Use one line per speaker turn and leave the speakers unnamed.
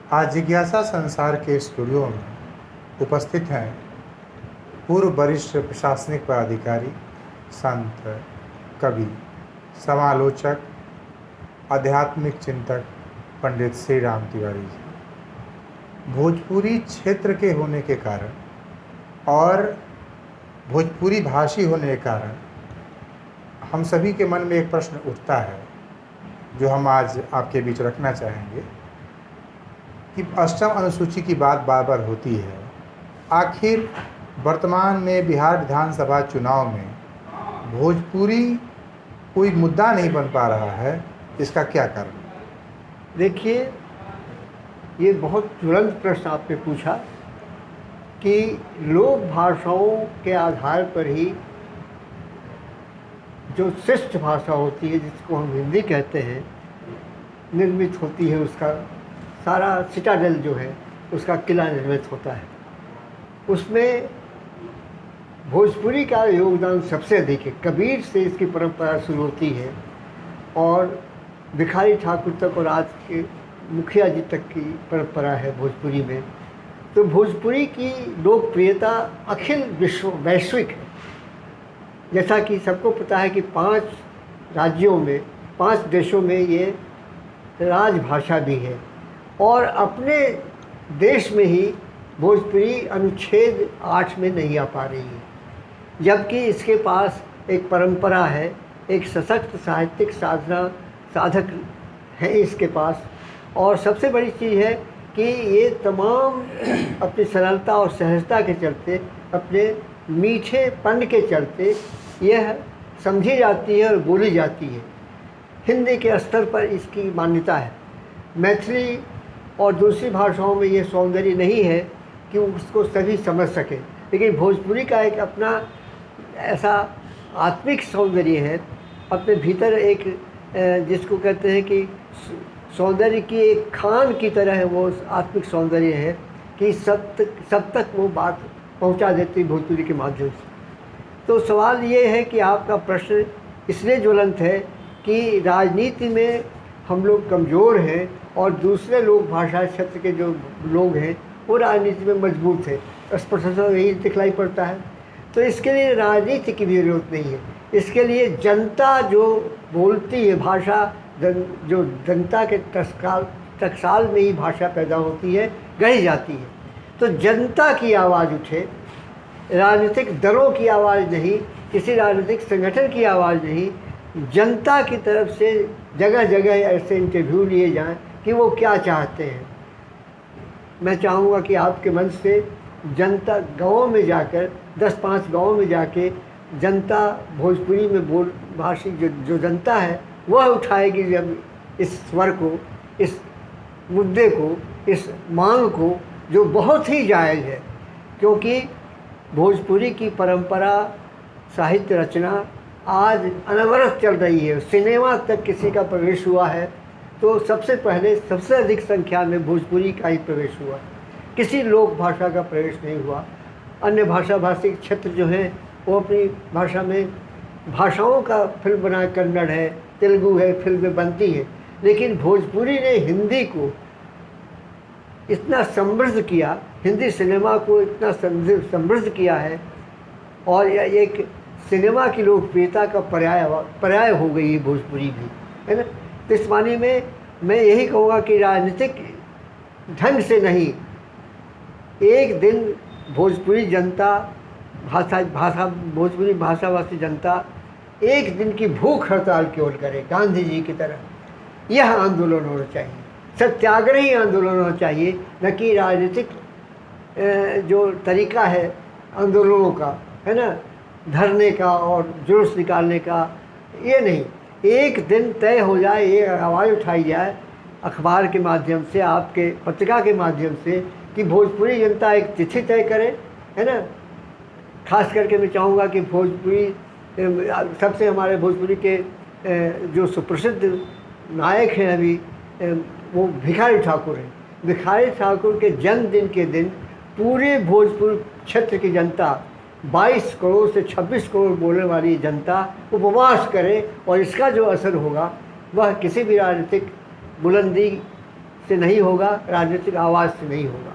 आज जिज्ञासा संसार के स्टूडियो में उपस्थित हैं पूर्व वरिष्ठ प्रशासनिक पदाधिकारी, संत, कवि, समालोचक, आध्यात्मिक चिंतक पंडित श्री राम तिवारी जी। भोजपुरी क्षेत्र के होने के कारण और भोजपुरी भाषी होने के कारण हम सभी के मन में एक प्रश्न उठता है जो हम आज आपके बीच रखना चाहेंगे कि अष्टम अनुसूची की बात बार बार होती है। आखिर वर्तमान में बिहार विधानसभा चुनाव में भोजपुरी कोई मुद्दा नहीं बन पा रहा है, इसका क्या कारण?
देखिए, ये बहुत ज्वलंत प्रश्न आपने पूछा कि लोक भाषाओं के आधार पर ही जो श्रेष्ठ भाषा होती है, जिसको हम हिंदी कहते हैं, निर्मित होती है। उसका सारा सिटाडेल जो है, उसका किला निर्मित होता है। उसमें भोजपुरी का योगदान सबसे अधिक है। कबीर से इसकी परंपरा शुरू होती है और भिखारी ठाकुर तक और आज के मुखिया जी तक की परंपरा है भोजपुरी में। तो भोजपुरी की लोकप्रियता अखिल विश्व वैश्विक है। जैसा कि सबको पता है कि 5 राज्यों में, 5 देशों में ये राजभाषा भी है और अपने देश में ही भोजपुरी अनुच्छेद 8 में नहीं आ पा रही है, जबकि इसके पास एक परंपरा है, एक सशक्त साहित्यिक साधक है इसके पास। और सबसे बड़ी चीज़ है कि ये तमाम अपनी सरलता और सहजता के चलते, अपने मीठेपन के चलते यह समझी जाती है और बोली जाती है। हिंदी के स्तर पर इसकी मान्यता है। मैथिली और दूसरी भाषाओं में ये सौंदर्य नहीं है कि उसको सभी समझ सकें, लेकिन भोजपुरी का एक अपना ऐसा आत्मिक सौंदर्य है, अपने भीतर एक जिसको कहते हैं कि सौंदर्य की एक खान की तरह है, वो आत्मिक सौंदर्य है कि सब तक वो बात पहुंचा देती है भोजपुरी के माध्यम से। तो सवाल ये है कि आपका प्रश्न इसलिए ज्वलंत है कि राजनीति में हम लोग कमज़ोर हैं और दूसरे लोग भाषा क्षेत्र के जो लोग हैं वो राजनीति में मजबूत है। स्पष्टता यही दिखलाई पड़ता है। तो इसके लिए राजनीति की भी जरूरत नहीं है। इसके लिए जनता जो बोलती है भाषा, जो जनता के टकसाल में ही भाषा पैदा होती है, गढ़ी जाती है। तो जनता की आवाज़ उठे, राजनीतिक दलों की आवाज़ नहीं, किसी राजनीतिक संगठन की आवाज़ नहीं, जनता की तरफ से जगह जगह ऐसे इंटरव्यू लिए जाएं कि वो क्या चाहते हैं। मैं चाहूँगा कि आपके मन से जनता गाँव में जाकर, 10-5 गाँव में जाके जनता भोजपुरी में भाषी जो जनता है वह उठाएगी जब इस स्वर को, इस मुद्दे को, इस मांग को, जो बहुत ही जायज़ है। क्योंकि भोजपुरी की परंपरा, साहित्य रचना आज अनवरत चल रही है। सिनेमा तक किसी का प्रवेश हुआ है तो सबसे पहले सबसे अधिक संख्या में भोजपुरी का ही प्रवेश हुआ, किसी लोक भाषा का प्रवेश नहीं हुआ। अन्य भाषा भाषी क्षेत्र जो हैं वो अपनी भाषा में भाषाओं का फिल्म बना, कन्नड़ है, तेलुगु है, फिल्में बनती हैं, लेकिन भोजपुरी ने हिंदी को इतना समृद्ध किया, हिंदी सिनेमा को इतना समृद्ध किया है और यह एक सिनेमा की लोकप्रियता का पर्याय हो गई है भोजपुरी भी, है ना। तो इस मानी में मैं यही कहूँगा कि राजनीतिक ढंग से नहीं, एक दिन भोजपुरी जनता भोजपुरी भाषाभाषी जनता एक दिन की भूख हड़ताल की ओर करे, गांधी जी की तरह। यह आंदोलन होना चाहिए, सत्याग्रही आंदोलन होना चाहिए, न कि राजनीतिक जो तरीका है आंदोलनों का, है ना, धरने का और जुलूस निकालने का, ये नहीं। एक दिन तय हो जाए, ये आवाज़ उठाई जाए अखबार के माध्यम से, आपके पत्रिका के माध्यम से, कि भोजपुरी जनता एक तिथि तय करे, है ना। खास करके मैं चाहूँगा कि भोजपुरी सबसे हमारे भोजपुरी के जो सुप्रसिद्ध नायक हैं अभी, वो भिखारी ठाकुर हैं। भिखारी ठाकुर के जन्मदिन के दिन पूरे भोजपुर क्षेत्र की जनता, 22 करोड़ से 26 करोड़ बोलने वाली जनता उपवास करे और इसका जो असर होगा वह किसी भी राजनीतिक बुलंदी से नहीं होगा, राजनीतिक आवाज़ से नहीं होगा।